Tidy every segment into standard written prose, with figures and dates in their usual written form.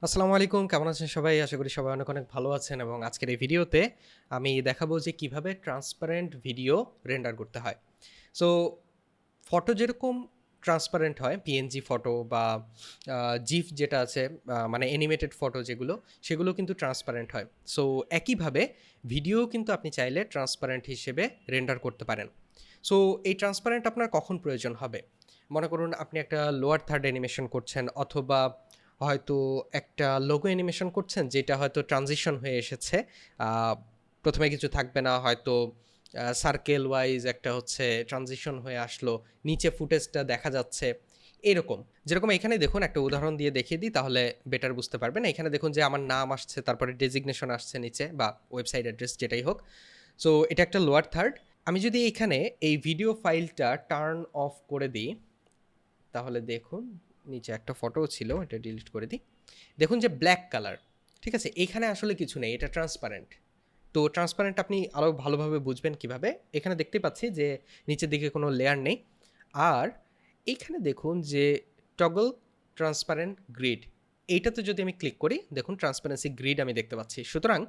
আসসালামু আলাইকুম, কেমন আছেন সবাই? আশা করি সবাই অনেক, অনেক ভালো আছেন এবং আজকের এই ভিডিওতে আমি দেখাবো যে কিভাবে ট্রান্সপারেন্ট ভিডিও রেন্ডার করতে হয়। সো ফটো যেরকম ট্রান্সপারেন্ট হয়, পিএনজি ফটো বা জিফ যেটা আছে, মানে অ্যানিমেটেড ফটো যেগুলো, সেগুলো কিন্তু ট্রান্সপারেন্ট হয়। সো একইভাবে ভিডিও কিন্তু আপনি চাইলে ট্রান্সপারেন্ট হিসেবে রেন্ডার করতে পারেন। সো এই ট্রান্সপারেন্ট আপনার কখন প্রয়োজন হবে? মনে করুন আপনি একটা লোয়ার থার্ড অ্যানিমেশন করছেন, অথবা হয়তো একটা লোগো অ্যানিমেশন করছেন যেটা হয়তো ট্রানজিশন হয়ে এসেছে। আহ, প্রথমে কিছু থাকবে না, হয়তো সার্কেল ওয়াইজ একটা হচ্ছে ট্রানজিশন হয়ে আসলো, নিচে ফুটেজটা দেখা যাচ্ছে এরকম। যেরকম এখানে দেখুন, একটা উদাহরণ দিয়ে দেখিয়ে দিই তাহলে বেটার বুঝতে পারবেন। এখানে দেখুন যে আমার নাম আসছে, তারপরে ডেজিগনেশন আসছে নিচে, বা ওয়েবসাইট অ্যাড্রেস যেটাই হোক। সো এটা একটা লোয়ার থার্ড। আমি যদি এখানে এই ভিডিও ফাইলটা টার্ন অফ করে দিই তাহলে দেখুন, নিচে একটা ফটো ছিল, এটা ডিলিট করে দিই। দেখুন যে ব্ল্যাক কালার, ঠিক আছে? এখানে আসলে কিছু নেই, এটা ট্রান্সপারেন্ট। তো ট্রান্সপারেন্ট আপনি আরও ভালোভাবে বুঝবেন কিভাবে, এখানে দেখতে পাচ্ছি যে নিচের দিকে কোনো লেয়ার নেই। আর এইখানে দেখুন যে টগল ট্রান্সপারেন্ট গ্রিড, এইটাতে যদি আমি ক্লিক করি, দেখুন ট্রান্সপারেন্সি গ্রিড আমি দেখতে পাচ্ছি। সুতরাং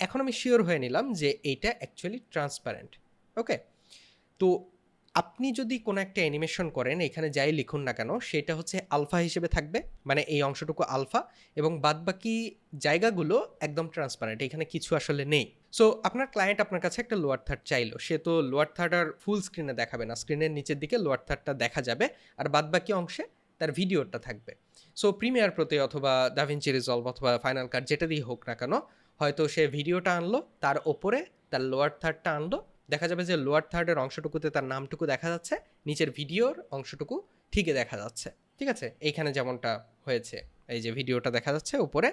এখন আমি শিওর হয়ে নিলাম যে এইটা অ্যাকচুয়ালি ট্রান্সপারেন্ট। ওকে। তো আপনি যদি কোনো একটা অ্যানিমেশন করেন, এখানে যাই লিখুন না কেন সেটা হচ্ছে আলফা হিসেবে থাকবে, মানে এই অংশটুকু আলফা, এবং বাদবাকি জায়গাগুলো একদম ট্রান্সপারেন্ট, এখানে কিছু আসলে নেই। সো আপনার ক্লায়েন্ট আপনার কাছে একটা লোয়ার থার্ড চাইলো, সে তো লোয়ার থার্ড আর ফুল স্ক্রিনে দেখাবে না, স্ক্রিনের নিচের দিকে লোয়ার থার্ডটা দেখা যাবে, আর বাদবাকি অংশে তার ভিডিওটা থাকবে। সো প্রিমিয়ার প্রোতে অথবা দাভিঞ্চি রিজলভ অথবা ফাইনাল কাট যেটা দিয়ে হোক না কেন, হয়তো সে ভিডিওটা আনলো, তার ওপরে তার লোয়ার থার্ডটা আনলো, দেখা যাবে যে লোয়ার থার্ডের অংশটুকুতে তার নামটুকু দেখা যাচ্ছে, নিচের ভিডিওর অংশটুকু ঠিকই দেখা যাচ্ছে। ঠিক আছে, এইখানে যেমনটা হয়েছে, এই যে ভিডিওটা দেখা যাচ্ছে উপরে,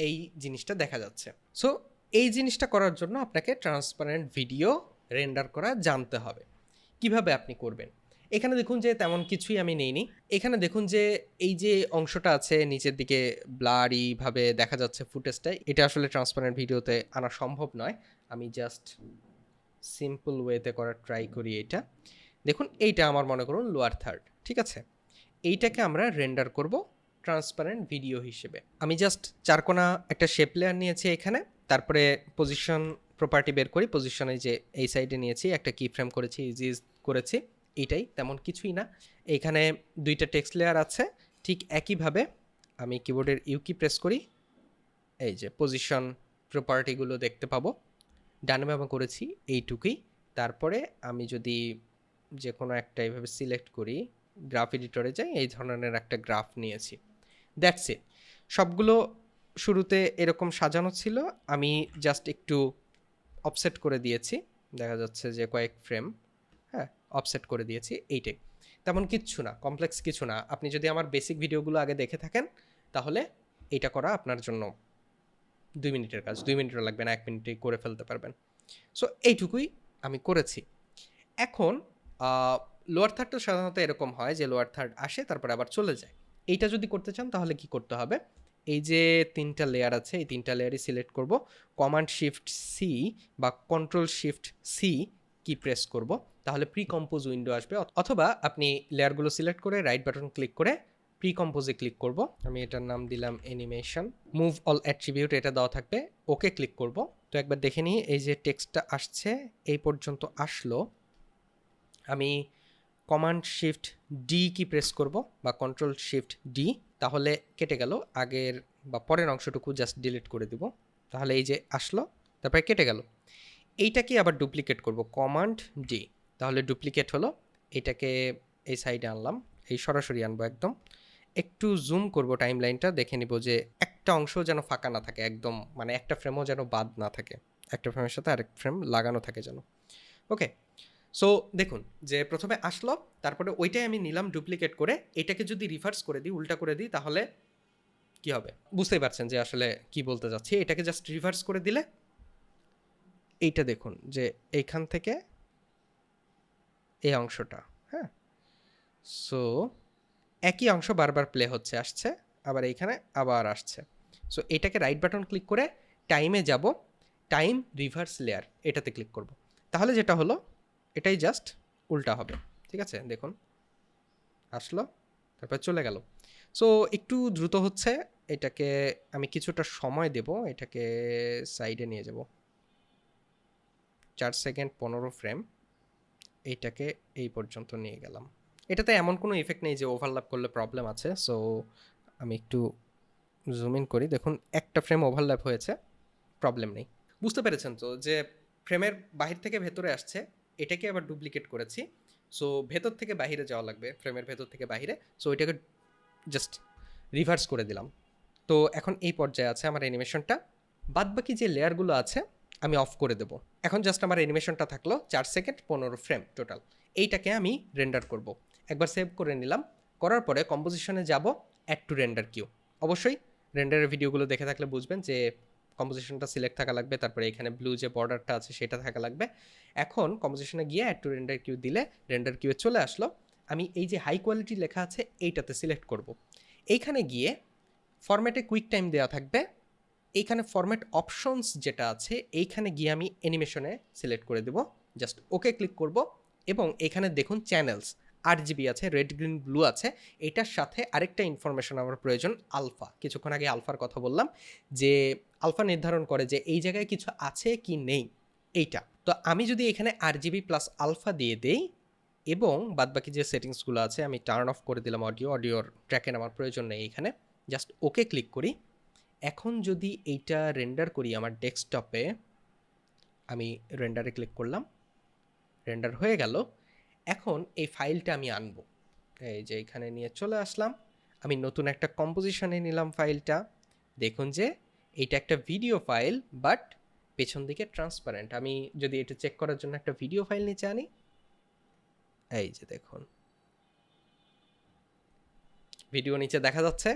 এই জিনিসটা দেখা যাচ্ছে। সো এই জিনিসটা করার জন্য আপনাকে ট্রান্সপারেন্ট ভিডিও রেন্ডার করা জানতে হবে। কিভাবে আপনি করবেন? এখানে দেখুন যে তেমন কিছুই আমি নেইনি। এখানে দেখুন যে এই যে অংশটা আছে নিচের দিকে, ব্লারি ভাবে দেখা যাচ্ছে ফুটেজটা, এটা আসলে ট্রান্সপারেন্ট ভিডিওতে আনা সম্ভব নয়। আমি জাস্ট সিম্পল ওয়েতে করার ট্রাই করি। এটা দেখুন, এইটা আমার মনে করুন লোয়ার থার্ড, ঠিক আছে? এইটাকে আমরা রেন্ডার করব ট্রান্সপারেন্ট ভিডিও হিসেবে। আমি জাস্ট চারকোনা একটা শেপ লেয়ার নিয়েছি এখানে, তারপরে পজিশন প্রপার্টি বের করি, পজিশনে যে এই সাইডে নিয়েছি, একটা কি ফ্রেম করেছি, ইজি করেছি, এইটাই, তেমন কিছুই না। এইখানে দুইটা টেক্সট লেয়ার আছে। ঠিক একইভাবে আমি কিবোর্ডের ইউ কি প্রেস করি, এই যে পজিশন প্রপার্টিগুলো দেখতে পাবো, ডানে বামে করেছি এইটুকুই। তারপরে আমি যদি যে কোনো একটা এইভাবে সিলেক্ট করি, গ্রাফ এডিটরে যাই, এই ধরনের একটা গ্রাফ নিয়েছি, দ্যাটস ইট। সবগুলো শুরুতে এরকম সাজানো ছিল, আমি জাস্ট একটু অফসেট করে দিয়েছি, দেখা যাচ্ছে যে কয়েক ফ্রেম, হ্যাঁ, অফসেট করে দিয়েছি, এইটাই। তেমন কিচ্ছু না, কমপ্লেক্স কিছু না। আপনি যদি আমার বেসিক ভিডিওগুলো আগে দেখে থাকেন তাহলে এটা করা আপনার জন্য 2 মিনিটের কাজ, 2 মিনিটও লাগবে না, 1 মিনিটেই করে ফেলতে পারবেন। সো এইটুকুই আমি করেছি। এখন লোয়ার থার্ডটা সাধারণত এরকম হয় যে লোয়ার থার্ড আসে তারপরে আবার চলে যায়। এইটা যদি করতে চান তাহলে কি করতে হবে? এই যে তিনটা লেয়ার আছে, এই তিনটা লেয়ারই সিলেক্ট করব, কমান্ড শিফট সি বা control shift C key press করব, তাহলে প্রি কম্পোজ উইন্ডো আসবে। অথবা আপনি লেয়ারগুলো সিলেক্ট করে রাইট বাটন ক্লিক করে প্রি কম্পোজে ক্লিক করব, আমি এটার নাম দিলাম অ্যানিমেশন, মুভ অল অ্যাট্রিবিউট এটা দেওয়া থাকবে, ওকে ক্লিক করব। তো একবার দেখে নিই, এই যে টেক্সটটা আসছে এই পর্যন্ত আসলো, আমি কমান্ড শিফট ডি কি প্রেস করব বা কন্ট্রোল শিফট ডি, তাহলে কেটে গেল, আগের বা পরের অংশটুকু জাস্ট ডিলিট করে দিব, তাহলে এই যে আসলো, তারপরে কেটে গেল। এইটাকে আবার ডুপ্লিকেট করব, কমান্ড ডি, তাহলে ডুপ্লিকেট হলো। এটাকে এই সাইডে আনলাম, এই সরাসরি আনবো একদম, একটু জুম করব টাইম লাইনটা, দেখে নিব যে একটা অংশ যেন ফাঁকা না থাকে একদম, মানে একটা ফ্রেমও যেন বাদ না থাকে, একটা ফ্রেমের সাথে আরেক ফ্রেম লাগানো থাকে যেন। ওকে। সো দেখুন যে প্রথমে আসলো, তারপরে ওইটাই আমি নিলাম ডুপ্লিকেট করে, এটাকে যদি রিভার্স করে দিই, উল্টা করে দিই, তাহলে কি হবে বুঝতেই পারছেন যে আসলে কি বলতে যাচ্ছি। এটাকে জাস্ট রিভার্স করে দিলে এইটা দেখুন যে এইখান থেকে এই অংশটা, হ্যাঁ, সো একই অংশ বারবার প্লে হচ্ছে, আসছে, আবার এইখানে আবার আসছে। সো এটাকে রাইট বাটন ক্লিক করে টাইমে যাব, টাইম রিভার্স লেয়ার এটাতে ক্লিক করব, তাহলে যেটা হলো এটাই জাস্ট উল্টা হবে। ঠিক আছে, দেখুন আসলো, তারপর চলে গেল। সো একটু দ্রুত হচ্ছে, এটাকে আমি কিছুটা সময় দেব, এটাকে সাইডে নিয়ে যাব, 4 সেকেন্ড 15 ফ্রেম, এইটাকে এই পর্যন্ত নিয়ে গেলাম। এটাতে এমন কোনো ইফেক্ট নেই যে ওভারল্যাপ করলে প্রবলেম আছে। সো আমি একটু জুম ইন করি, দেখুন একটা ফ্রেম ওভারল্যাপ হয়েছে, প্রবলেম নেই। বুঝতে পেরেছেন তো যে ফ্রেমের বাহির থেকে ভেতরে আসছে, এটাকে আবার ডুপ্লিকেট করেছি। সো ভেতর থেকে বাহিরে যাওয়া লাগবে, ফ্রেমের ভেতর থেকে বাহিরে। সো এটাকে জাস্ট রিভার্স করে দিলাম। তো এখন এই পর্যায়ে আছে আমার অ্যানিমেশনটা। বাদবাকি যে লেয়ারগুলো আছে আমি অফ করে দেবো। এখন জাস্ট আমার অ্যানিমেশনটা থাকলো 4 সেকেন্ড 15 ফ্রেম টোটাল। এইটাকে আমি রেন্ডার করব। একবার সেভ করে নিলাম, করার পরে কম্পোজিশনে যাব, অ্যাড টু রেন্ডার কিউ। অবশ্যই রেন্ডারের ভিডিওগুলো দেখে থাকলে বুঝবেন যে কম্পোজিশনটা সিলেক্ট থাকা লাগবে, তারপরে এখানে ব্লু যে বর্ডারটা আছে সেটা থাকা লাগবে। এখন কম্পোজিশনে গিয়ে অ্যাড টু রেন্ডার কিউ দিলে রেন্ডার কিউয়ে চলে আসলো। আমি এই যে হাই কোয়ালিটি লেখা আছে এইটাতে সিলেক্ট করব। এইখানে গিয়ে ফরম্যাটে কুইক টাইম দেওয়া থাকবে, এইখানে ফরম্যাট অপশনস যেটা আছে এইখানে গিয়ে আমি অ্যানিমেশনে সিলেক্ট করে দেব, জাস্ট ওকে ক্লিক করব। এবং এখানে দেখুন চ্যানেলস RGB আছে, রেড গ্রিন ব্লু আছে। এটার সাথে আরেকটা ইনফরমেশন আমার প্রয়োজন, আলফা। কিছুক্ষণ আগে আলফার কথা বললাম, যে আলফা নির্ধারণ করে যে এই জায়গায় কিছু আছে কি নেই, এইটা। তো আমি যদি এখানে RGB প্লাস আলফা দিয়ে দেই এবং বাদবাকি যে সেটিংসগুলো আছে আমি টার্ন অফ করে দিলাম, অডিওর ট্র্যাকে আমার প্রয়োজন নেই, এখানে জাস্ট ওকে ক্লিক করি। এখন যদি এইটা রেন্ডার করি আমার ডেস্কটপে, আমি রেন্ডারে ক্লিক করলাম, রেন্ডার হয়ে গেল। এখন এই ফাইলটা আমি আনবো, এই যে এখানে নিয়ে চলে আসলাম, আমি নতুন একটা কম্পোজিশনে নিলাম ফাইলটা। দেখুন যে এইটা একটা ভিডিও ফাইল, বাট পেছন দিকে ট্রান্সপারেন্ট। আমি যদি এটা চেক করার জন্য একটা ভিডিও ফাইল নিচে আনি, এই যে দেখুন ভিডিও নিচে দেখা যাচ্ছে,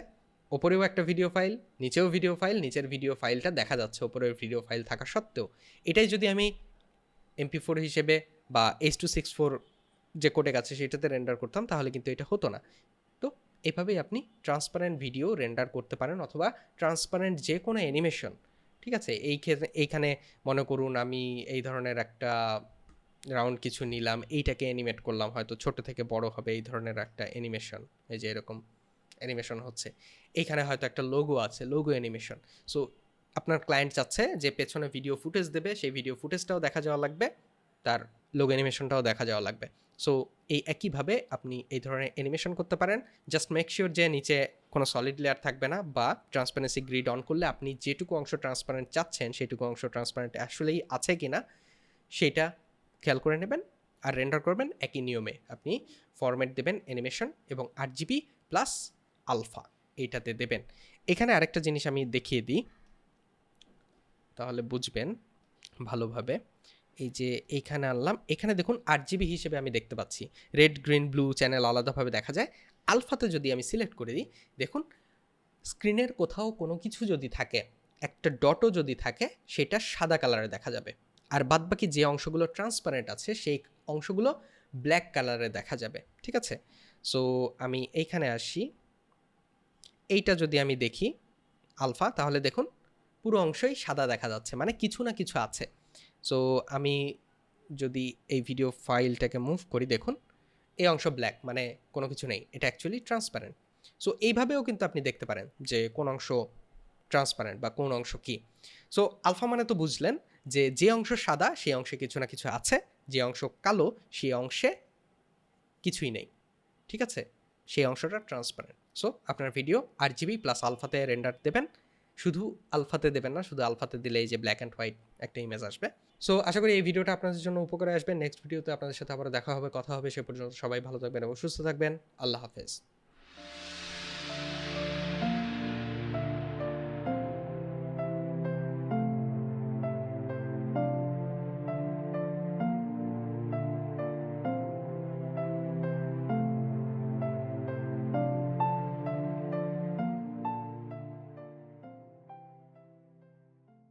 ওপরেও একটা ভিডিও ফাইল, নিচেও ভিডিও ফাইল, নিচের ভিডিও ফাইলটা দেখা যাচ্ছে ওপরের ভিডিও ফাইল থাকা সত্ত্বেও। এটাই যদি আমি MP4 হিসেবে বা H.264 যে কোডেক আছে সেটাতে রেন্ডার করতাম তাহলে কিন্তু এটা হতো না। তো এভাবেই আপনি ট্রান্সপারেন্ট ভিডিও রেন্ডার করতে পারেন, অথবা ট্রান্সপারেন্ট যে কোনো অ্যানিমেশন। ঠিক আছে, এইখানে মনে করুন আমি এই ধরনের একটা রাউন্ড কিছু নিলাম, এইটাকে অ্যানিমেট করলাম, হয়তো ছোট থেকে বড় হবে এই ধরনের একটা অ্যানিমেশন। এই যে এরকম অ্যানিমেশন হচ্ছে, এইখানে হয়তো একটা লোগো আছে, লোগো অ্যানিমেশন। সো আপনার ক্লায়েন্ট চাচ্ছে যে পেছনে ভিডিও ফুটেজ দেবে, সেই ভিডিও ফুটেজটাও দেখা যাওয়া লাগবে, তার লোগো অ্যানিমেশনটাও দেখা যাওয়া লাগবে। সো এই একইভাবে আপনি এই ধরনের অ্যানিমেশন করতে পারেন। জাস্ট মেক শিওর যে নিচে কোনো সলিড লেয়ার থাকবে না, বা ট্রান্সপারেন্সি গ্রিড অন করলে আপনি যেটুকু অংশ ট্রান্সপারেন্ট চাচ্ছেন সেটুকু অংশ ট্রান্সপারেন্ট আসলেই আছে কি না সেটা খেয়াল করে নেবেন। আর রেন্ডার করবেন একই নিয়মে, আপনি ফরম্যাট দেবেন অ্যানিমেশন এবং RGB প্লাস আলফা এইটাতে দেবেন। এখানে আরেকটা জিনিস আমি দেখিয়ে দিই, তাহলে বুঝবেন ভালোভাবে। এই যে এইখানে আনলাম, এখানে দেখুন RGB হিসেবে আমি দেখতে পাচ্ছি, রেড গ্রিন ব্লু চ্যানেল আলাদাভাবে দেখা যায়। আলফাতে যদি আমি সিলেক্ট করে দিই, দেখুন স্ক্রিনের কোথাও কোনো কিছু যদি থাকে, একটা ডটও যদি থাকে, সেটা সাদা কালারে দেখা যাবে। আর বাদবাকি যে অংশগুলো ট্রান্সপারেন্ট আছে সেই অংশগুলো ব্ল্যাক কালারে দেখা যাবে। ঠিক আছে, সো আমি এইখানে আসি, এইটা যদি আমি দেখি আলফা, তাহলে দেখুন পুরো অংশই সাদা দেখা যাচ্ছে, মানে কিছু না কিছু আছে। সো আমি যদি এই ভিডিও ফাইলটাকে মুভ করি, দেখুন এই অংশ ব্ল্যাক, মানে কোনো কিছু নেই, এটা অ্যাকচুয়ালি ট্রান্সপারেন্ট। সো এইভাবেও কিন্তু আপনি দেখতে পারেন যে কোন অংশ ট্রান্সপারেন্ট বা কোন অংশ কি। সো আলফা মানে তো বুঝলেন যে যে অংশ সাদা সেই অংশে কিছু না কিছু আছে, যে অংশ কালো সেই অংশে কিছুই নেই। ঠিক আছে, সেই অংশটা ট্রান্সপারেন্ট। সো আপনার ভিডিও RGB প্লাস আলফাতে রেন্ডার দেবেন, শুধু আলফাতে দেবেন না, শুধু আলফাতে দিলে এই যে ব্ল্যাক অ্যান্ড হোয়াইট একটা ইমেজ আসবে। সো আশা করি এই ভিডিওটা আপনাদের জন্য উপকারে আসবে। নেক্সট ভিডিওতে আপনাদের সাথে আবার দেখা হবে, কথা হবে। সে পর্যন্ত সবাই ভালো থাকবেন এবং সুস্থ থাকবেন। আল্লাহ হাফেজ।